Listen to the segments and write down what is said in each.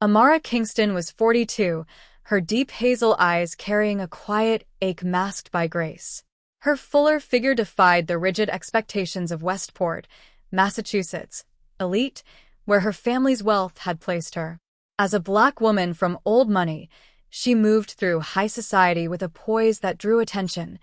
Amara Kingston was 42, her deep hazel eyes carrying a quiet ache masked by grace. Her fuller figure defied the rigid expectations of Westport, Massachusetts, elite, where her family's wealth had placed her. As a black woman from old money, she moved through high society with a poise that drew attention,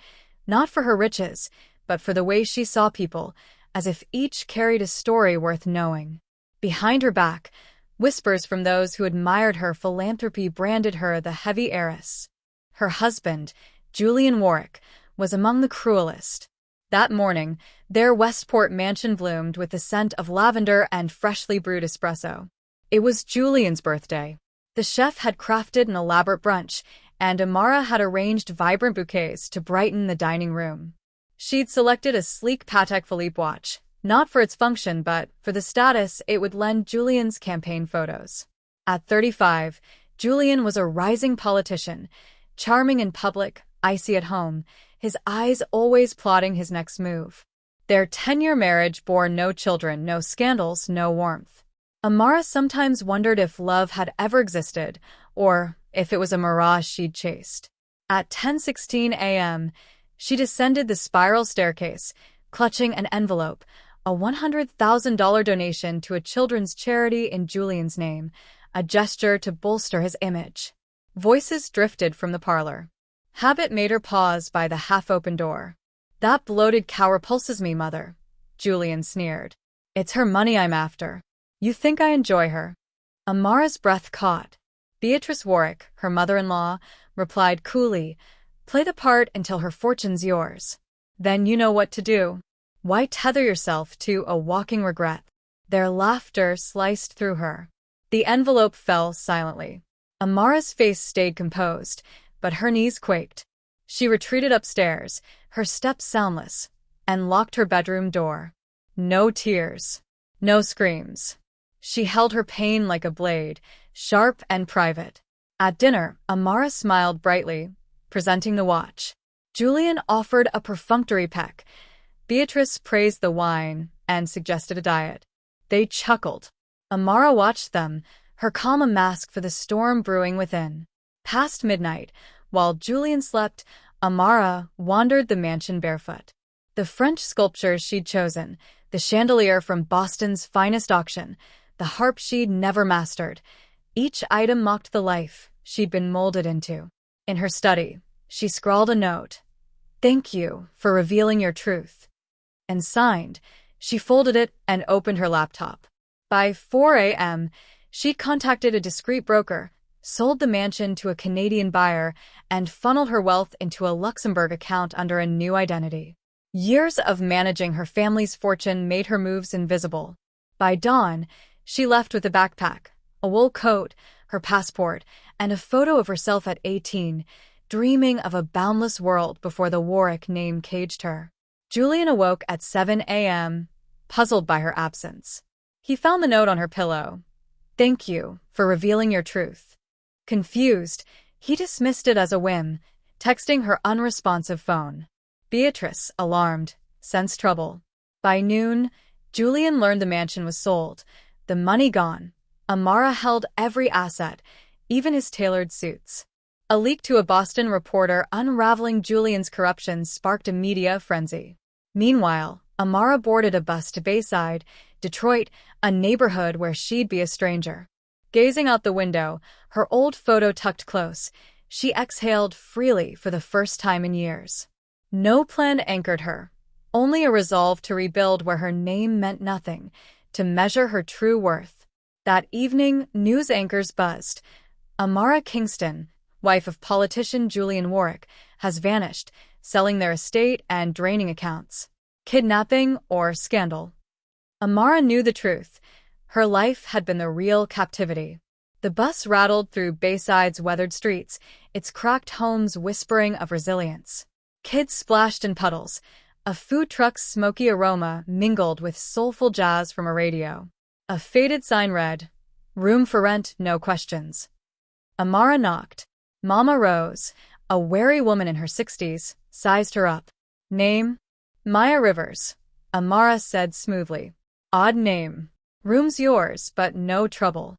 not for her riches, but for the way she saw people, as if each carried a story worth knowing. Behind her back, whispers from those who admired her philanthropy branded her the heavy heiress. Her husband, Julian Warwick, was among the cruelest. That morning, their Westport mansion bloomed with the scent of lavender and freshly brewed espresso. It was Julian's birthday. The chef had crafted an elaborate brunch, and Amara had arranged vibrant bouquets to brighten the dining room. She'd selected a sleek Patek Philippe watch, not for its function but for the status it would lend Julian's campaign photos. At 35, Julian was a rising politician, charming in public, icy at home, his eyes always plotting his next move. Their 10-year marriage bore no children, no scandals, no warmth. Amara sometimes wondered if love had ever existed, or if it was a mirage she'd chased. At 10:16 a.m., she descended the spiral staircase, clutching an envelope, a $100,000 donation to a children's charity in Julian's name, a gesture to bolster his image. Voices drifted from the parlor. Habit made her pause by the half-open door. "That bloated cow repulses me, Mother," Julian sneered. "It's her money I'm after. You think I enjoy her?" Amara's breath caught. Beatrice Warwick, her mother-in-law, replied coolly, "Play the part until her fortune's yours. Then you know what to do. Why tether yourself to a walking regret?" Their laughter sliced through her. The envelope fell silently. Amara's face stayed composed, but her knees quaked. She retreated upstairs, her steps soundless, and locked her bedroom door. No tears. No screams. She held her pain like a blade, sharp and private. At dinner, Amara smiled brightly, presenting the watch. Julian offered a perfunctory peck. Beatrice praised the wine and suggested a diet. They chuckled. Amara watched them, her calm a mask for the storm brewing within. Past midnight, while Julian slept, Amara wandered the mansion barefoot. The French sculptures she'd chosen, the chandelier from Boston's finest auction, the harp she'd never mastered, each item mocked the life she'd been molded into. In her study, she scrawled a note. "Thank you for revealing your truth." And signed, she folded it and opened her laptop. By 4 a.m., she'd contacted a discreet broker, sold the mansion to a Canadian buyer, and funneled her wealth into a Luxembourg account under a new identity. Years of managing her family's fortune made her moves invisible. By dawn, she left with a backpack, a wool coat, her passport, and a photo of herself at 18, dreaming of a boundless world before the Warwick name caged her. Julian awoke at 7 a.m., puzzled by her absence. He found the note on her pillow. "Thank you for revealing your truth." Confused, he dismissed it as a whim, texting her unresponsive phone. Beatrice, alarmed, sensed trouble. By noon, Julian learned the mansion was sold, the money gone. Amara held every asset, even his tailored suits. A leak to a Boston reporter unraveling Julian's corruption sparked a media frenzy. Meanwhile, Amara boarded a bus to Bayside, Detroit, a neighborhood where she'd be a stranger. Gazing out the window, her old photo tucked close, she exhaled freely for the first time in years. No plan anchored her, only a resolve to rebuild where her name meant nothing, to measure her true worth. That evening, news anchors buzzed. Amara Kingston, wife of politician Julian Warwick, has vanished, selling their estate and draining accounts. Kidnapping or scandal? Amara knew the truth. Her life had been the real captivity. The bus rattled through Bayside's weathered streets, its cracked homes whispering of resilience. Kids splashed in puddles. A food truck's smoky aroma mingled with soulful jazz from a radio. A faded sign read, "Room for rent, no questions." Amara knocked. Mama Rose, a wary woman in her 60s, sized her up. "Name?" "Maya Rivers," Amara said smoothly. "Odd name. Room's yours, but no trouble."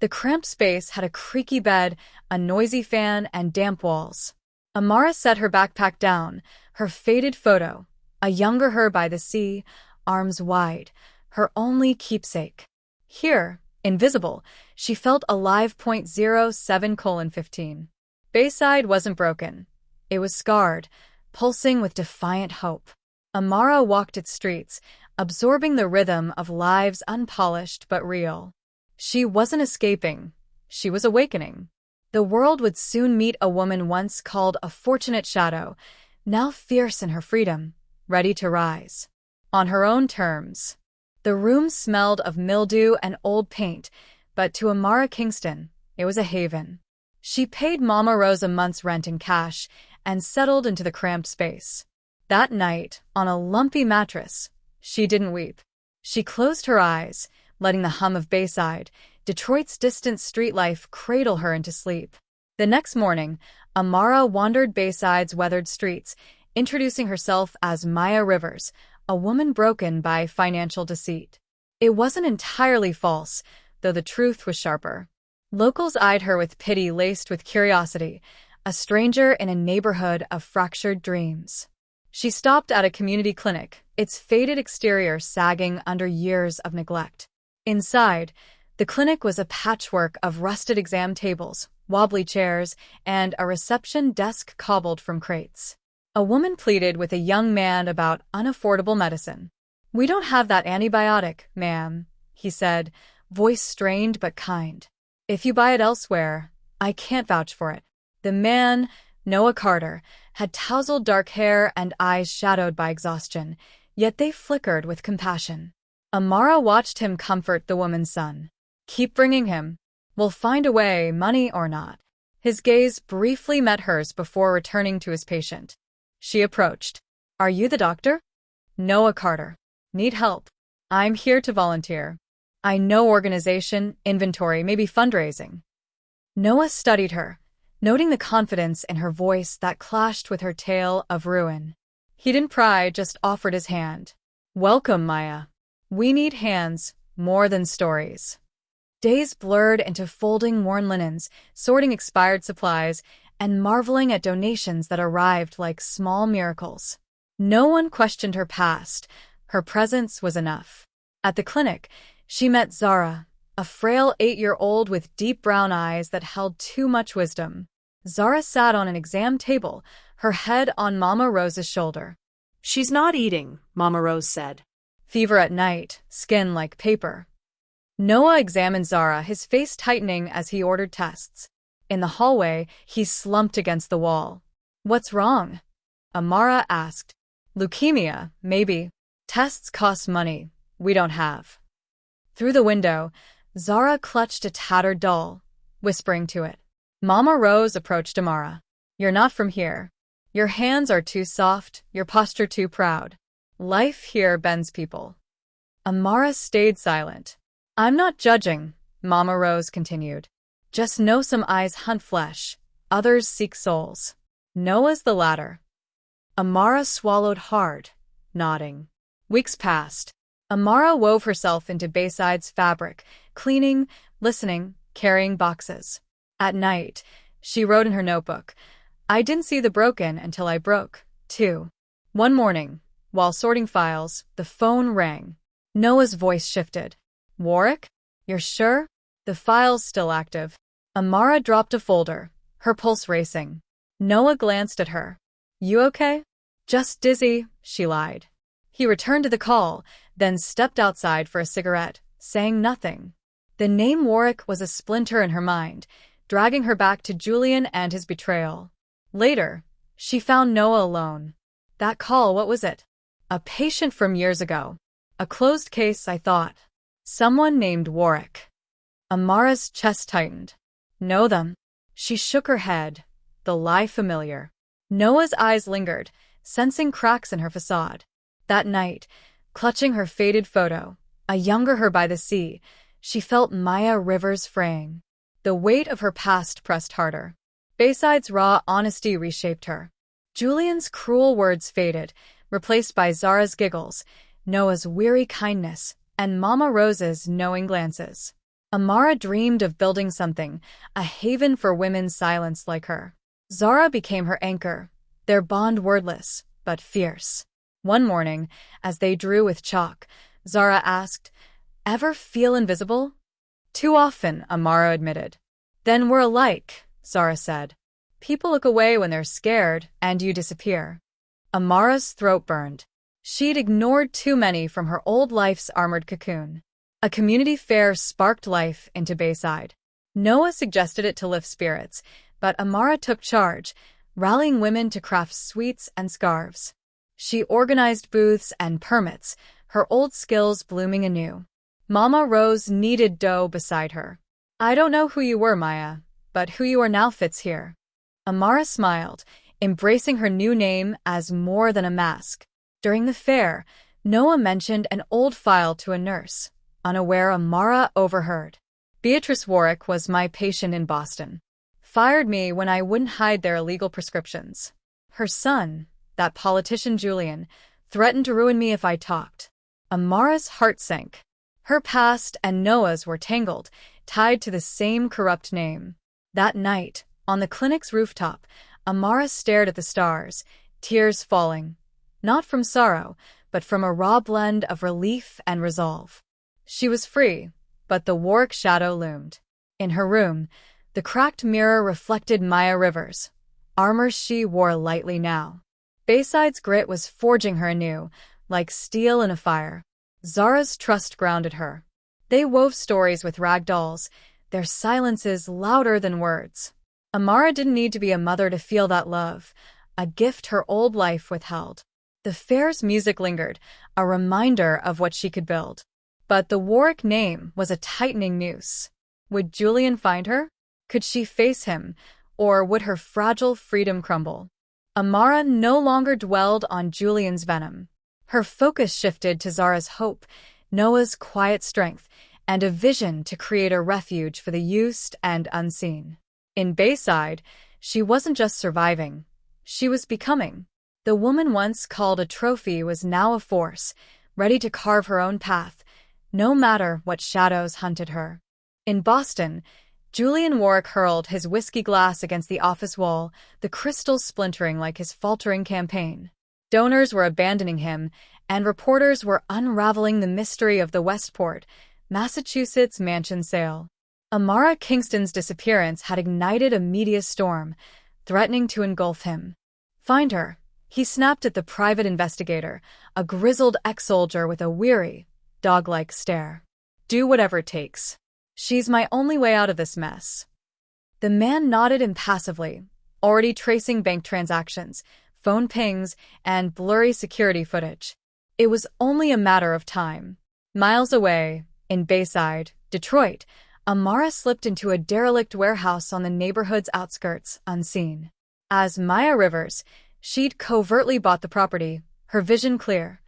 The cramped space had a creaky bed, a noisy fan, and damp walls. Amara set her backpack down, her faded photo, a younger her by the sea, arms wide, her only keepsake. Here, invisible, she felt alive. 07:15. Bayside wasn't broken. It was scarred, pulsing with defiant hope. Amara walked its streets, absorbing the rhythm of lives unpolished but real. She wasn't escaping. She was awakening. The world would soon meet a woman once called a fortunate shadow, now fierce in her freedom, ready to rise. On her own terms. The room smelled of mildew and old paint, but to Amara Kingston, it was a haven. She paid Mama Rose a month's rent in cash and settled into the cramped space. That night, on a lumpy mattress, she didn't weep. She closed her eyes, letting the hum of Bayside, Detroit's distant street life, cradle her into sleep. The next morning, Amara wandered Bayside's weathered streets, introducing herself as Maya Rivers, a woman broken by financial deceit. It wasn't entirely false, though the truth was sharper. Locals eyed her with pity laced with curiosity, a stranger in a neighborhood of fractured dreams. She stopped at a community clinic, its faded exterior sagging under years of neglect. Inside, the clinic was a patchwork of rusted exam tables, wobbly chairs, and a reception desk cobbled from crates. A woman pleaded with a young man about unaffordable medicine. "We don't have that antibiotic, ma'am," he said, voice strained but kind. "If you buy it elsewhere, I can't vouch for it." The man, Noah Carter, had tousled dark hair and eyes shadowed by exhaustion, yet they flickered with compassion. Amara watched him comfort the woman's son. "Keep bringing him. We'll find a way, money or not." His gaze briefly met hers before returning to his patient. She approached. "Are you the doctor?" "Noah Carter. Need help?" "I'm here to volunteer. I know organization, inventory, maybe fundraising." Noah studied her, noting the confidence in her voice that clashed with her tale of ruin. He didn't pry, just offered his hand. "Welcome, Maya. We need hands, more than stories." Days blurred into folding worn linens, sorting expired supplies, and marveling at donations that arrived like small miracles. No one questioned her past. Her presence was enough. At the clinic, she met Zara, a frail 8-year-old with deep brown eyes that held too much wisdom. Zara sat on an exam table, her head on Mama Rose's shoulder. "She's not eating," Mama Rose said. "Fever at night, skin like paper." Noah examined Zara, his face tightening as he ordered tests. In the hallway, he slumped against the wall. "What's wrong?" Amara asked. "Leukemia, maybe. Tests cost money. We don't have." Through the window, Zara clutched a tattered doll, whispering to it. Mama Rose approached Amara. "You're not from here. Your hands are too soft, your posture too proud. Life here bends people." Amara stayed silent. "I'm not judging," Mama Rose continued. "Just know some eyes hunt flesh, others seek souls. Noah's the latter." Amara swallowed hard, nodding. Weeks passed. Amara wove herself into Bayside's fabric, cleaning, listening, carrying boxes. At night, she wrote in her notebook, "I didn't see the broken until I broke, too." One morning, while sorting files, the phone rang. Noah's voice shifted. "Warwick? You're sure? The file's still active." Amara dropped a folder, her pulse racing. Noah glanced at her. "You okay?" "Just dizzy," she lied. He returned to the call, then stepped outside for a cigarette, saying nothing. The name Warwick was a splinter in her mind, dragging her back to Julian and his betrayal. Later, she found Noah alone. "That call, what was it?" "A patient from years ago. A closed case, I thought." "Someone named Warwick." Amara's chest tightened. "Know them?" She shook her head, the lie familiar. Noah's eyes lingered, sensing cracks in her facade. That night, clutching her faded photo, a younger her by the sea, she felt Maya Rivers fraying. The weight of her past pressed harder. Bayside's raw honesty reshaped her. Julian's cruel words faded, replaced by Zara's giggles, Noah's weary kindness, and Mama Rose's knowing glances. Amara dreamed of building something, a haven for women silenced like her. Zara became her anchor, their bond wordless, but fierce. One morning, as they drew with chalk, Zara asked, "Ever feel invisible?" "Too often," Amara admitted. "Then we're alike," Zara said. "People look away when they're scared, and you disappear." Amara's throat burned. She'd ignored too many from her old life's armored cocoon. A community fair sparked life into Bayside. Noah suggested it to lift spirits, but Amara took charge, rallying women to craft sweets and scarves. She organized booths and permits, her old skills blooming anew. Mama Rose kneaded dough beside her. "I don't know who you were, Maya, but who you are now fits here." Amara smiled, embracing her new name as more than a mask. During the fair, Noah mentioned an old file to a nurse, unaware Amara overheard. "Beatrice Warwick was my patient in Boston. Fired me when I wouldn't hide their illegal prescriptions. Her son, that politician Julian, threatened to ruin me if I talked." Amara's heart sank. Her past and Noah's were tangled, tied to the same corrupt name. That night, on the clinic's rooftop, Amara stared at the stars, tears falling. Not from sorrow, but from a raw blend of relief and resolve. She was free, but the Warwick shadow loomed. In her room, the cracked mirror reflected Maya Rivers, armor she wore lightly now. Bayside's grit was forging her anew, like steel in a fire. Zara's trust grounded her. They wove stories with rag dolls, their silences louder than words. Amara didn't need to be a mother to feel that love, a gift her old life withheld. The fair's music lingered, a reminder of what she could build. But the Warwick name was a tightening noose. Would Julian find her? Could she face him, or would her fragile freedom crumble? Amara no longer dwelled on Julian's venom. Her focus shifted to Zara's hope, Noah's quiet strength, and a vision to create a refuge for the used and unseen. In Bayside, she wasn't just surviving, she was becoming. The woman once called a trophy was now a force, ready to carve her own path, no matter what shadows hunted her. In Boston, Julian Warwick hurled his whiskey glass against the office wall, the crystal splintering like his faltering campaign. Donors were abandoning him, and reporters were unraveling the mystery of the Westport, Massachusetts mansion sale. Amara Kingston's disappearance had ignited a media storm, threatening to engulf him. "Find her," he snapped at the private investigator, a grizzled ex-soldier with a weary, dog-like stare. "Do whatever it takes. She's my only way out of this mess." The man nodded impassively, already tracing bank transactions, phone pings, and blurry security footage. It was only a matter of time. Miles away, in Bayside, Detroit, Amara slipped into a derelict warehouse on the neighborhood's outskirts, unseen. As Maya Rivers, she'd covertly bought the property, her vision clear.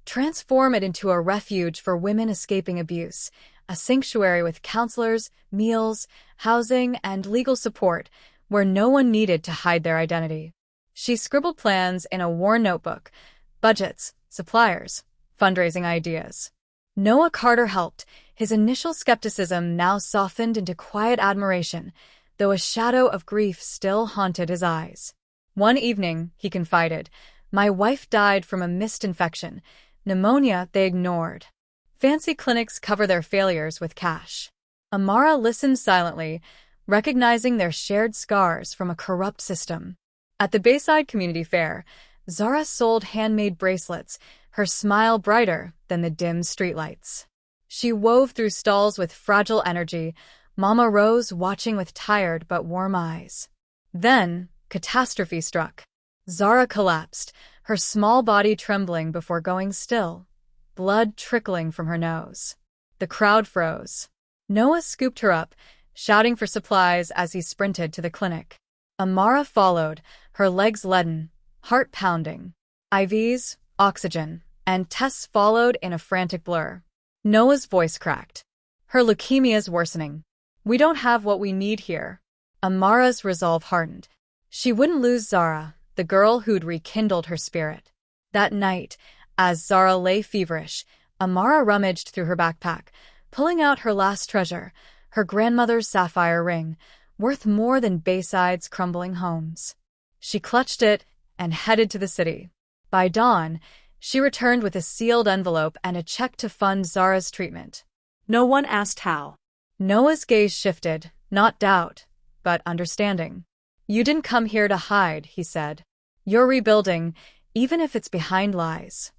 Transform it into a refuge for women escaping abuse, a sanctuary with counselors, meals, housing, and legal support, where no one needed to hide their identity. She scribbled plans in a worn notebook, budgets, suppliers, fundraising ideas. Noah Carter helped, his initial skepticism now softened into quiet admiration, though a shadow of grief still haunted his eyes. One evening, he confided, "My wife died from a mist infection, pneumonia they ignored. Fancy clinics cover their failures with cash." Amara listened silently, recognizing their shared scars from a corrupt system. At the Bayside Community Fair, Zara sold handmade bracelets, her smile brighter than the dim streetlights. She wove through stalls with fragile energy, Mama Rose watching with tired but warm eyes. Then, catastrophe struck. Zara collapsed, her small body trembling before going still, blood trickling from her nose. The crowd froze. Noah scooped her up, shouting for supplies as he sprinted to the clinic. Amara followed, her legs leaden, heart pounding. IVs, oxygen, and tests followed in a frantic blur. Noah's voice cracked. "Her leukemia's worsening. We don't have what we need here." Amara's resolve hardened. She wouldn't lose Zara, the girl who'd rekindled her spirit. That night, as Zara lay feverish, Amara rummaged through her backpack, pulling out her last treasure, her grandmother's sapphire ring, worth more than Bayside's crumbling homes. She clutched it and headed to the city. By dawn, she returned with a sealed envelope and a check to fund Zara's treatment. No one asked how. Noah's gaze shifted, not doubt, but understanding. You didn't come here to hide, he said. You're rebuilding, even if it's behind lies.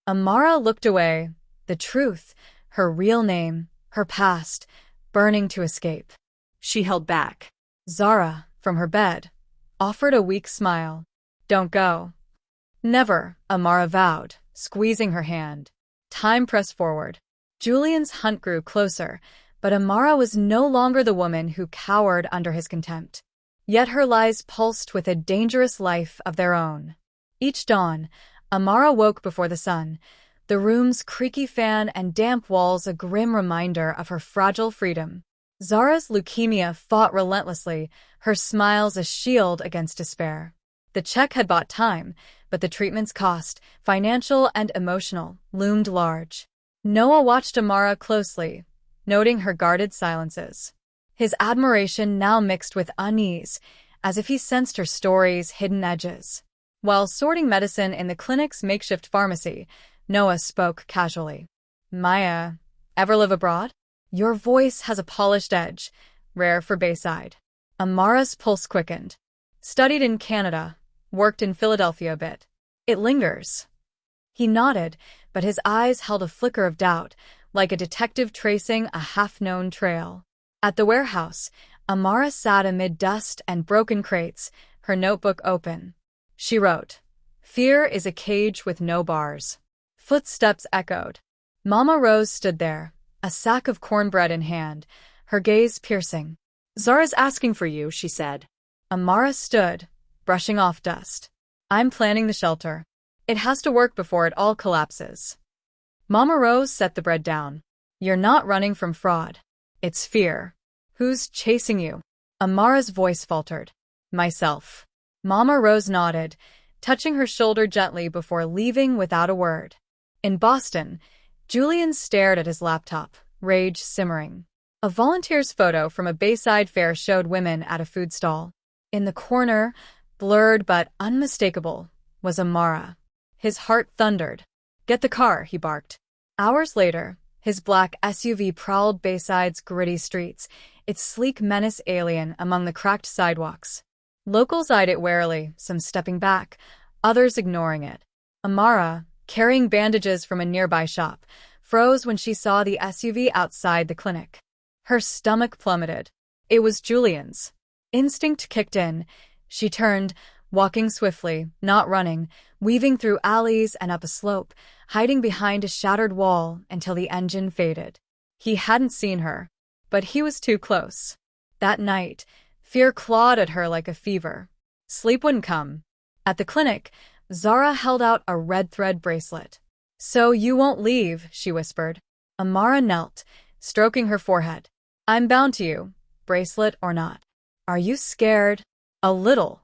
Amara looked away, the truth, her real name, her past, burning to escape. She held back. Zara, from her bed, offered a weak smile. Don't go. Never, Amara vowed, squeezing her hand. Time pressed forward. Julian's hunt grew closer, but Amara was no longer the woman who cowered under his contempt. Yet her lies pulsed with a dangerous life of their own. Each dawn, Amara woke before the sun, the room's creaky fan and damp walls a grim reminder of her fragile freedom. Zara's leukemia fought relentlessly, her smiles a shield against despair. The check had bought time, but the treatment's cost, financial and emotional, loomed large. Noah watched Amara closely, noting her guarded silences. His admiration now mixed with unease, as if he sensed her story's hidden edges. While sorting medicine in the clinic's makeshift pharmacy, Noah spoke casually. Maya, ever live abroad? Your voice has a polished edge, rare for Bayside. Amara's pulse quickened. Studied in Canada, worked in Philadelphia a bit. It lingers. He nodded, but his eyes held a flicker of doubt, like a detective tracing a half-known trail. At the warehouse, Amara sat amid dust and broken crates, her notebook open. She wrote, Fear is a cage with no bars. Footsteps echoed. Mama Rose stood there, a sack of cornbread in hand, her gaze piercing. Zara's asking for you, she said. Amara stood, brushing off dust. I'm planning the shelter. It has to work before it all collapses. Mama Rose set the bread down. You're not running from fraud. It's fear. Who's chasing you? Amara's voice faltered. Myself. Mama Rose nodded, touching her shoulder gently before leaving without a word. In Boston, Julian stared at his laptop, rage simmering. A volunteer's photo from a Bayside fair showed women at a food stall. In the corner, blurred but unmistakable, was Amara. His heart thundered. Get the car, he barked. Hours later, his black SUV prowled Bayside's gritty streets, its sleek menace alien among the cracked sidewalks. Locals eyed it warily, some stepping back, others ignoring it. Amara, carrying bandages from a nearby shop, froze when she saw the SUV outside the clinic. Her stomach plummeted. It was Julian's. Instinct kicked in. She turned, walking swiftly, not running, weaving through alleys and up a slope, hiding behind a shattered wall until the engine faded. He hadn't seen her, but he was too close. That night, fear clawed at her like a fever. Sleep wouldn't come. At the clinic, Zara held out a red thread bracelet. So you won't leave, she whispered. Amara knelt, stroking her forehead. I'm bound to you, bracelet or not. Are you scared? A little.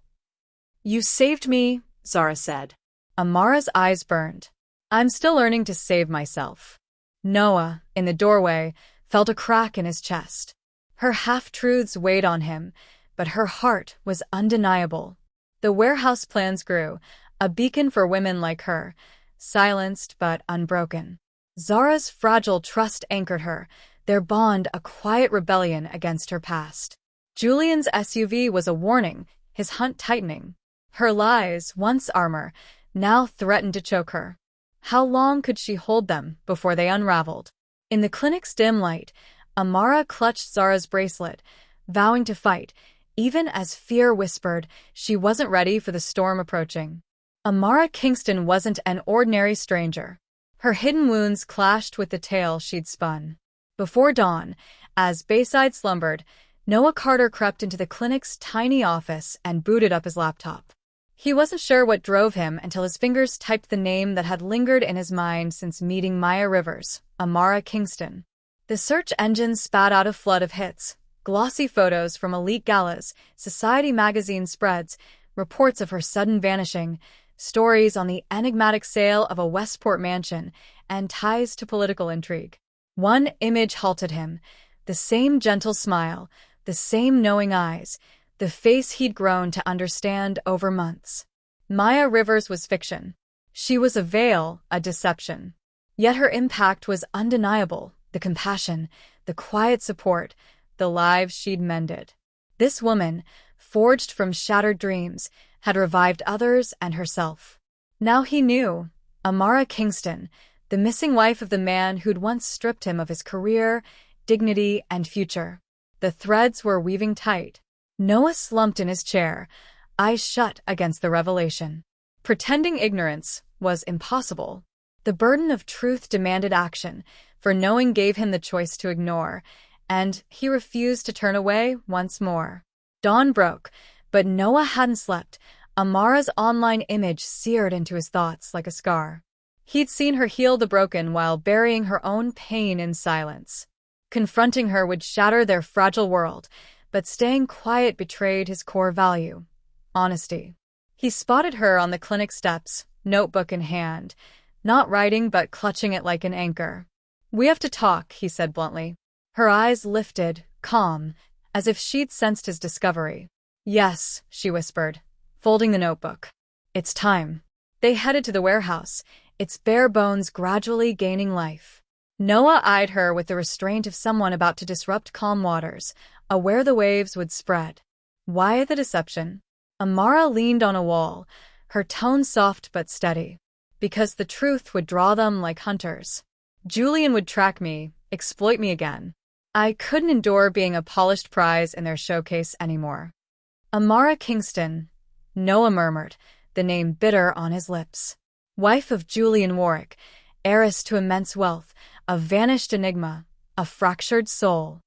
You saved me, Zara said. Amara's eyes burned. I'm still learning to save myself. Noah, in the doorway, felt a crack in his chest. Her half-truths weighed on him, but her heart was undeniable. The warehouse plans grew, a beacon for women like her, silenced but unbroken. Zara's fragile trust anchored her, their bond a quiet rebellion against her past. Julian's SUV was a warning, his hunt tightening. Her lies, once armor, now threatened to choke her. How long could she hold them before they unraveled? In the clinic's dim light, Amara clutched Zara's bracelet, vowing to fight, even as fear whispered she wasn't ready for the storm approaching. Amara Kingston wasn't an ordinary stranger. Her hidden wounds clashed with the tale she'd spun. Before dawn, as Bayside slumbered, Noah Carter crept into the clinic's tiny office and booted up his laptop. He wasn't sure what drove him until his fingers typed the name that had lingered in his mind since meeting Maya Rivers, Amara Kingston. The search engine spat out a flood of hits, glossy photos from elite galas, society magazine spreads, reports of her sudden vanishing, stories on the enigmatic sale of a Westport mansion, and ties to political intrigue. One image halted him, the same gentle smile, the same knowing eyes, the face he'd grown to understand over months. Maya Rivers was fiction. She was a veil, a deception. Yet her impact was undeniable, the compassion, the quiet support, the lives she'd mended. This woman, forged from shattered dreams, had revived others and herself. Now he knew, Amara Kingston, the missing wife of the man who'd once stripped him of his career, dignity, and future. The threads were weaving tight. Noah slumped in his chair, eyes shut against the revelation. Pretending ignorance was impossible. The burden of truth demanded action, for knowing gave him the choice to ignore, and he refused to turn away once more. Dawn broke, but Noah hadn't slept. Amara's online image seared into his thoughts like a scar. He'd seen her heal the broken while burying her own pain in silence. Confronting her would shatter their fragile world, but staying quiet betrayed his core value: honesty. He spotted her on the clinic steps, notebook in hand, not writing but clutching it like an anchor. "We have to talk," he said bluntly. Her eyes lifted, calm, as if she'd sensed his discovery. "Yes," she whispered, folding the notebook. "It's time." They headed to the warehouse, its bare bones gradually gaining life. Noah eyed her with the restraint of someone about to disrupt calm waters, aware the waves would spread. Why the deception? Amara leaned on a wall, her tone soft but steady. Because the truth would draw them like hunters. Julian would track me, exploit me again. I couldn't endure being a polished prize in their showcase anymore. Amara Kingston, Noah murmured, the name bitter on his lips. Wife of Julian Warwick, heiress to immense wealth, a vanished enigma, a fractured soul.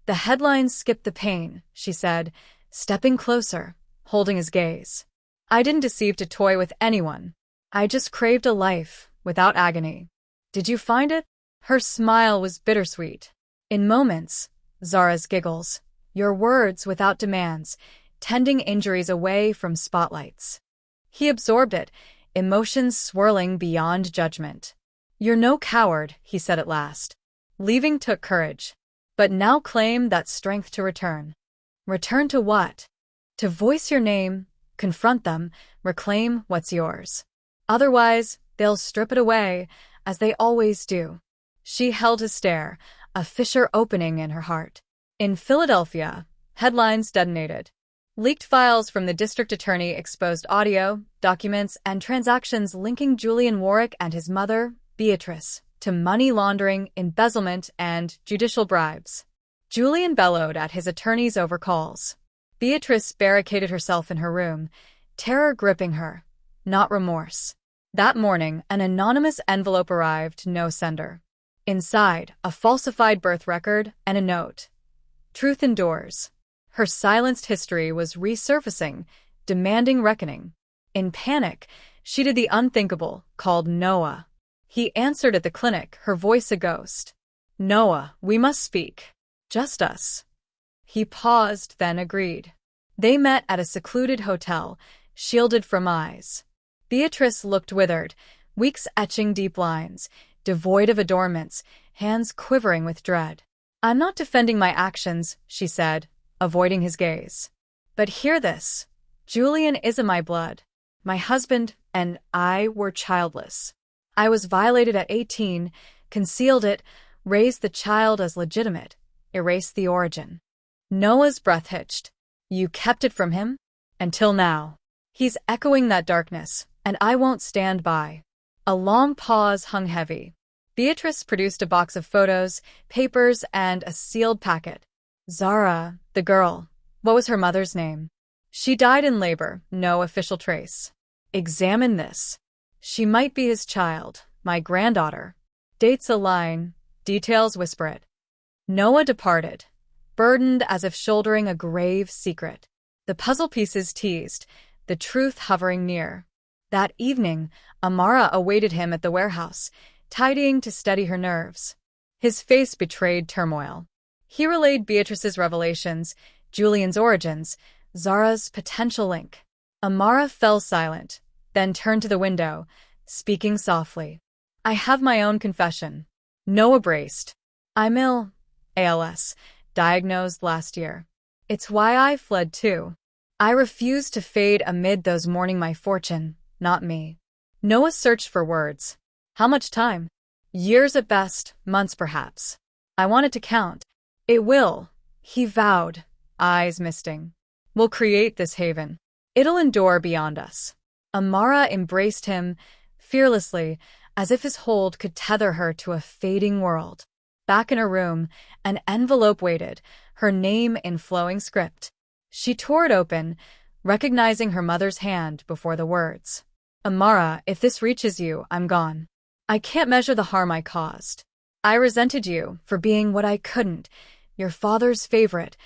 The headlines skipped the pain, she said, stepping closer, holding his gaze. I didn't deceive to toy with anyone. I just craved a life, without agony. Did you find it? Her smile was bittersweet. In moments, Zara's giggles, your words without demands, tending injuries away from spotlights. He absorbed it, emotions swirling beyond judgment. You're no coward, he said at last. Leaving took courage. But now claim that strength to return. Return to what? To voice your name, confront them, reclaim what's yours. Otherwise, they'll strip it away, as they always do. She held his stare, a fissure opening in her heart. In Philadelphia, headlines detonated. Leaked files from the district attorney exposed audio, documents, and transactions linking Julian Warwick and his mother, Beatrice, to money laundering, embezzlement, and judicial bribes. Julian bellowed at his attorneys over calls. Beatrice barricaded herself in her room, terror gripping her, not remorse. That morning, an anonymous envelope arrived, no sender. Inside, a falsified birth record and a note. Truth endures. Her silenced history was resurfacing, demanding reckoning. In panic, she did the unthinkable, called Noah. He answered at the clinic, her voice a ghost. "Noah, we must speak. Just us." He paused, then agreed. They met at a secluded hotel, shielded from eyes. Beatrice looked withered, weeks etching deep lines, devoid of adornments, hands quivering with dread. "I'm not defending my actions," she said, avoiding his gaze. "But hear this. Julian isn't my blood. My husband and I were childless. I was violated at 18, concealed it, raised the child as legitimate, erased the origin." Noah's breath hitched. "You kept it from him? Until now." He's echoing that darkness, and I won't stand by. A long pause hung heavy. Beatrice produced a box of photos, papers, and a sealed packet. Zara, the girl. What was her mother's name? She died in labor, no official trace. Examine this. She might be his child, my granddaughter. Dates align, details whisper it. Noah departed, burdened as if shouldering a grave secret. The puzzle pieces teased, the truth hovering near. That evening, Amara awaited him at the warehouse, tidying to steady her nerves. His face betrayed turmoil. He relayed Beatrice's revelations, Julian's origins, Zara's potential link. Amara fell silent, then turned to the window, speaking softly. "I have my own confession." Noah braced. I'm ill. ALS. Diagnosed last year. It's why I fled too. I refused to fade amid those mourning my fortune, not me. Noah searched for words. How much time? Years at best, months perhaps. I wanted to count. It will, he vowed, eyes misting. We'll create this haven. It'll endure beyond us. Amara embraced him, fearlessly, as if his hold could tether her to a fading world. Back in her room, an envelope waited, her name in flowing script. She tore it open, recognizing her mother's hand before the words. Amara, if this reaches you, I'm gone. I can't measure the harm I caused. I resented you for being what I couldn't, your father's favorite,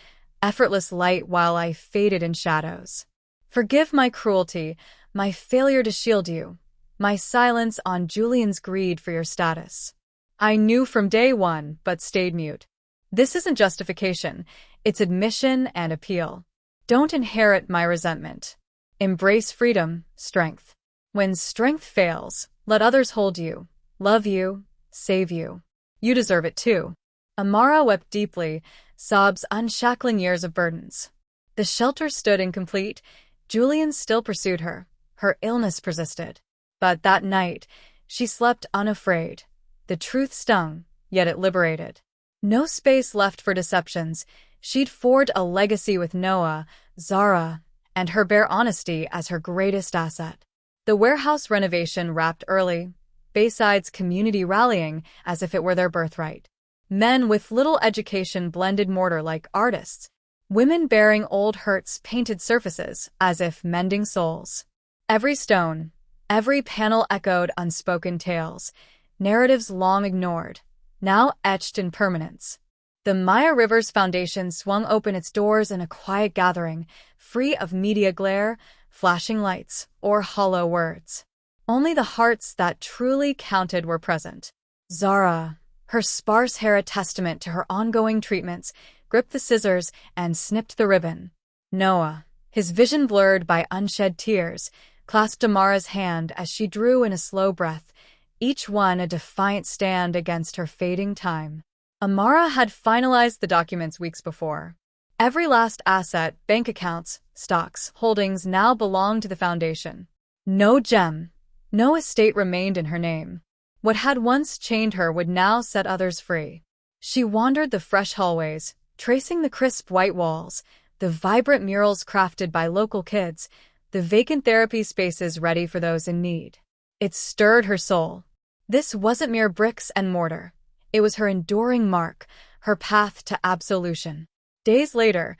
effortless light while I faded in shadows. Forgive my cruelty, my failure to shield you, my silence on Julian's greed for your status. I knew from day one, but stayed mute. This isn't justification, it's admission and appeal. Don't inherit my resentment. Embrace freedom, strength. When strength fails, let others hold you, love you, save you. You deserve it too. Amara wept deeply, sobs unshackling years of burdens. The shelter stood incomplete. Julian still pursued her. Her illness persisted. But that night, she slept unafraid. The truth stung, yet it liberated. No space left for deceptions. She'd forged a legacy with Noah, Zara, and her bare honesty as her greatest asset. The warehouse renovation wrapped early, Bayside's community rallying as if it were their birthright. Men with little education blended mortar like artists, women bearing old hurts painted surfaces as if mending souls. Every stone, every panel echoed unspoken tales, narratives long ignored, now etched in permanence. The Maya River's foundation swung open its doors in a quiet gathering, free of media glare, flashing lights, or hollow words. Only the hearts that truly counted were present. Zara, her sparse hair a testament to her ongoing treatments, gripped the scissors and snipped the ribbon. Noah, his vision blurred by unshed tears, clasped Amara's hand as she drew in a slow breath, each one a defiant stand against her fading time. Amara had finalized the documents weeks before. Every last asset, bank accounts, stocks, holdings now belonged to the foundation. No gem, no estate remained in her name. What had once chained her would now set others free. She wandered the fresh hallways, tracing the crisp white walls, the vibrant murals crafted by local kids, the vacant therapy spaces ready for those in need. It stirred her soul. This wasn't mere bricks and mortar. It was her enduring mark, her path to absolution. Days later,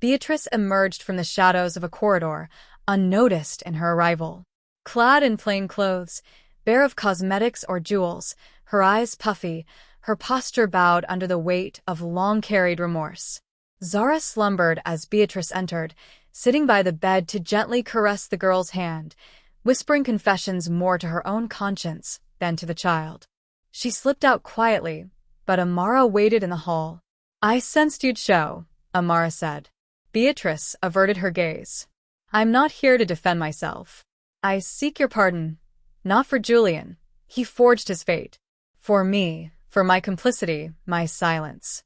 Beatrice emerged from the shadows of a corridor, unnoticed in her arrival. Clad in plain clothes, bare of cosmetics or jewels, her eyes puffy, her posture bowed under the weight of long-carried remorse. Zara slumbered as Beatrice entered, sitting by the bed to gently caress the girl's hand, whispering confessions more to her own conscience than to the child. She slipped out quietly, but Amara waited in the hall. I sensed you'd show, Amara said. Beatrice averted her gaze. I'm not here to defend myself. I seek your pardon. Not for Julian. He forged his fate. For me, for my complicity, my silence.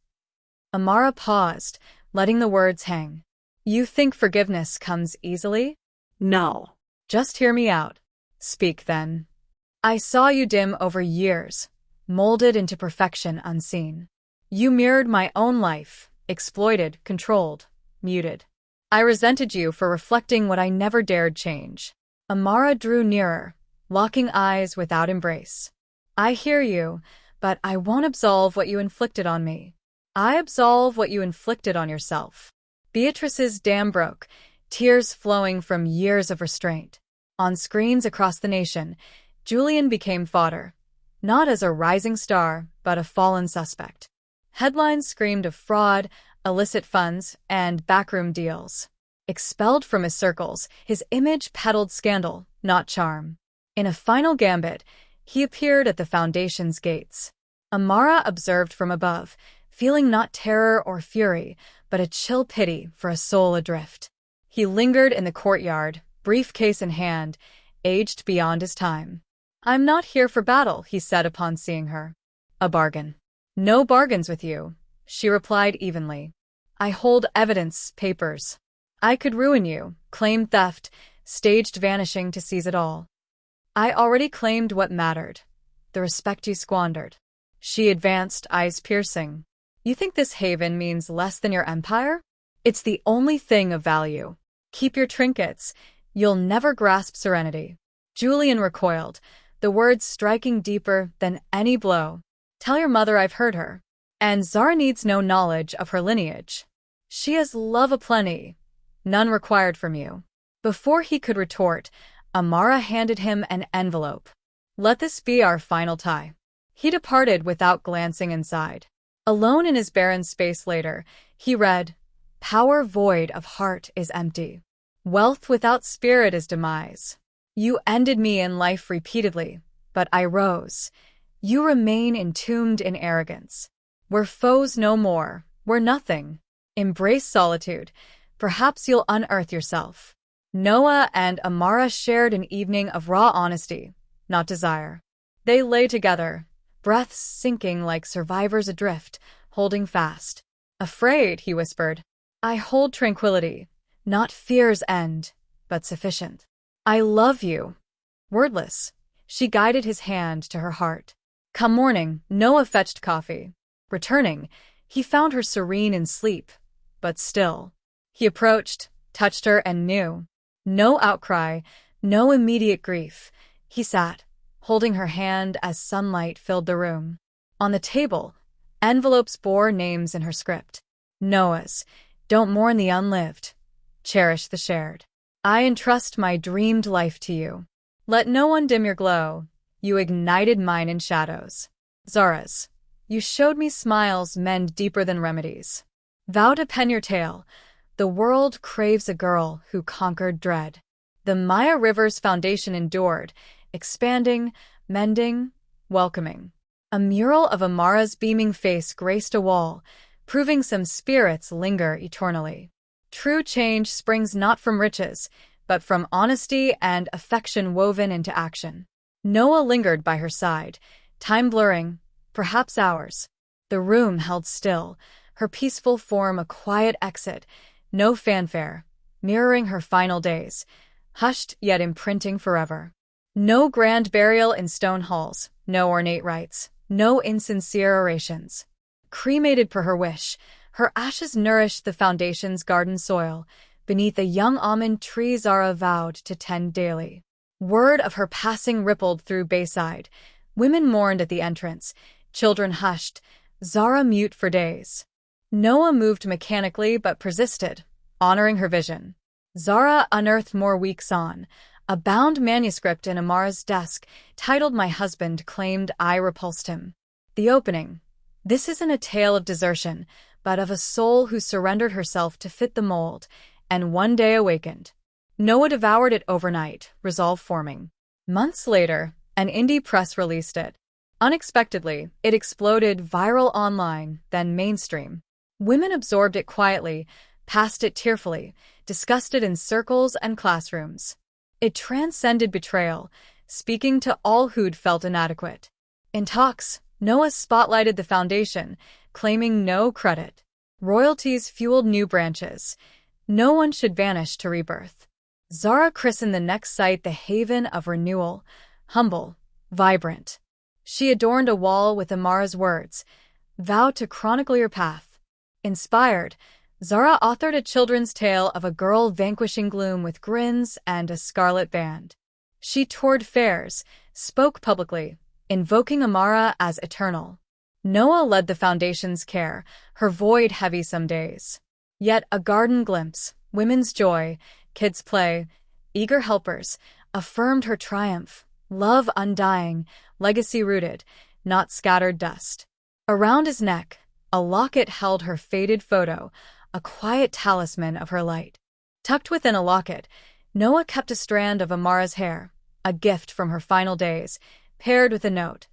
Amara paused, letting the words hang. You think forgiveness comes easily? No. Just hear me out. Speak then. I saw you dim over years, molded into perfection unseen. You mirrored my own life, exploited, controlled, muted. I resented you for reflecting what I never dared change. Amara drew nearer, locking eyes without embrace. I hear you, but I won't absolve what you inflicted on me. I absolve what you inflicted on yourself. Beatrice's dam broke, tears flowing from years of restraint. On screens across the nation, Julian became fodder, not as a rising star, but a fallen suspect. Headlines screamed of fraud, illicit funds, and backroom deals. Expelled from his circles, his image peddled scandal, not charm. In a final gambit, he appeared at the foundation's gates. Amara observed from above, feeling not terror or fury, but a chill pity for a soul adrift. He lingered in the courtyard, briefcase in hand, aged beyond his time. I'm not here for battle, he said upon seeing her. A bargain. No bargains with you, she replied evenly. I hold evidence, papers. I could ruin you, claim theft, staged vanishing to seize it all. I already claimed what mattered, the respect you squandered. She advanced, eyes piercing. You think this haven means less than your empire? It's the only thing of value. Keep your trinkets. You'll never grasp serenity. Julian recoiled, the words striking deeper than any blow. Tell your mother I've heard her. And Zara needs no knowledge of her lineage. She has love aplenty, none required from you. Before he could retort, Amara handed him an envelope. Let this be our final tie. He departed without glancing inside. Alone in his barren space later, he read, Power void of heart is empty. Wealth without spirit is demise. You ended me in life repeatedly, but I rose. You remain entombed in arrogance. We're foes no more, we're nothing. Embrace solitude. Perhaps you'll unearth yourself. Noah and Amara shared an evening of raw honesty, not desire. They lay together, breaths sinking like survivors adrift, holding fast. Afraid, he whispered. I hold tranquility, not fear's end, but sufficient. I love you. Wordless, she guided his hand to her heart. Come morning, Noah fetched coffee. Returning, he found her serene in sleep, but still. He approached, touched her, and knew. No outcry, no immediate grief. He sat, holding her hand as sunlight filled the room. On the table, envelopes bore names in her script. Noah's. Don't mourn the unlived. Cherish the shared. I entrust my dreamed life to you. Let no one dim your glow. You ignited mine in shadows. Zara's. You showed me smiles mend deeper than remedies. Vow to pen your tale. The world craves a girl who conquered dread. The Maya River's foundation endured, expanding, mending, welcoming. A mural of Amara's beaming face graced a wall, proving some spirits linger eternally. True change springs not from riches, but from honesty and affection woven into action. Noah lingered by her side, time blurring, perhaps hours. The room held still, her peaceful form a quiet exit, no fanfare, mirroring her final days, hushed yet imprinting forever. No grand burial in stone halls, no ornate rites, no insincere orations. Cremated per her wish, her ashes nourished the foundation's garden soil, beneath a young almond tree Zara vowed to tend daily. Word of her passing rippled through Bayside. Women mourned at the entrance, children hushed, Zara mute for days. Noah moved mechanically but persisted, honoring her vision. Zara unearthed more weeks on, a bound manuscript in Amara's desk, titled My Husband Claimed I Repulsed Him. The opening. This isn't a tale of desertion, but of a soul who surrendered herself to fit the mold, and one day awakened. Noah devoured it overnight, resolve forming. Months later, an indie press released it. Unexpectedly, it exploded viral online, then mainstream. Women absorbed it quietly, passed it tearfully, discussed it in circles and classrooms. It transcended betrayal, speaking to all who'd felt inadequate. In talks, Noah spotlighted the foundation, claiming no credit. Royalties fueled new branches. No one should vanish to rebirth. Zara christened the next site the Haven of Renewal, humble, vibrant. She adorned a wall with Amara's words, vow to chronicle your path. Inspired, Zara authored a children's tale of a girl vanquishing gloom with grins and a scarlet band. She toured fairs, spoke publicly, invoking Amara as eternal. Noah led the foundation's care, her void heavy some days. Yet a garden glimpse, women's joy, kids' play, eager helpers, affirmed her triumph, love undying, legacy rooted, not scattered dust. Around his neck, a locket held her faded photo, a quiet talisman of her light. Tucked within a locket, Noah kept a strand of Amara's hair, a gift from her final days, paired with a note.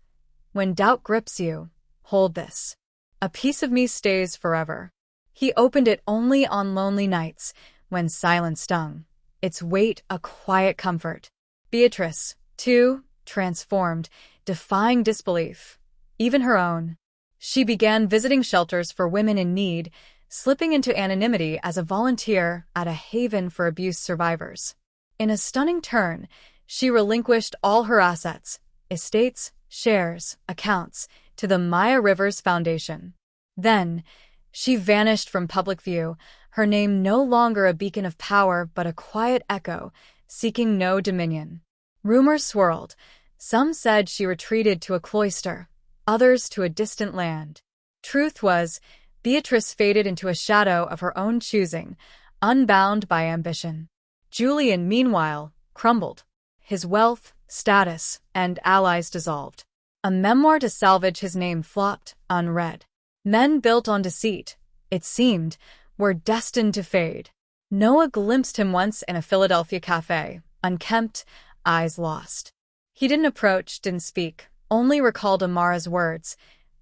When doubt grips you, hold this. A piece of me stays forever. He opened it only on lonely nights, when silence stung, its weight a quiet comfort. Beatrice, too, transformed, defying disbelief, even her own. She began visiting shelters for women in need, slipping into anonymity as a volunteer at a haven for abuse survivors. In a stunning turn, she relinquished all her assets, estates, shares, accounts, to the Maya Rivers Foundation. Then, she vanished from public view, her name no longer a beacon of power but a quiet echo, seeking no dominion. Rumors swirled. Some said she retreated to a cloister, others to a distant land. Truth was, Beatrice faded into a shadow of her own choosing, unbound by ambition. Julian, meanwhile, crumbled. His wealth, status, and allies dissolved. A memoir to salvage his name flopped, unread. Men built on deceit, it seemed, were destined to fade. Noah glimpsed him once in a Philadelphia cafe, unkempt, eyes lost. He didn't approach, didn't speak, only recalled Amara's words.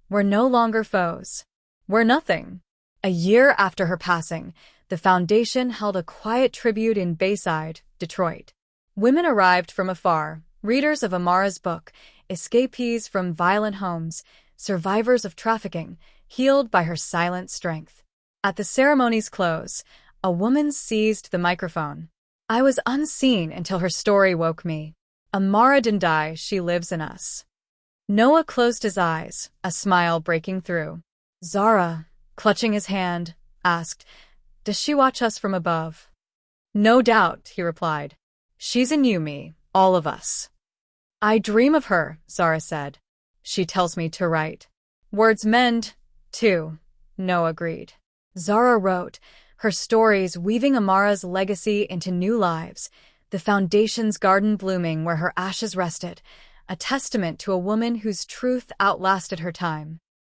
We're no longer foes. We're nothing. A year after her passing, the foundation held a quiet tribute in Bayside, Detroit. Women arrived from afar, readers of Amara's book, escapees from violent homes, survivors of trafficking, healed by her silent strength. At the ceremony's close, a woman seized the microphone. I was unseen until her story woke me. Amara didn't die, she lives in us. Noah closed his eyes, a smile breaking through. Zara, clutching his hand, asked, Does she watch us from above? No doubt, he replied. She's in you, me, all of us. I dream of her, Zara said. She tells me to write. Words mend, too, Noah agreed. Zara wrote, her stories weaving Amara's legacy into new lives, the foundation's garden blooming where her ashes rested, a testament to a woman whose truth outlasted her time.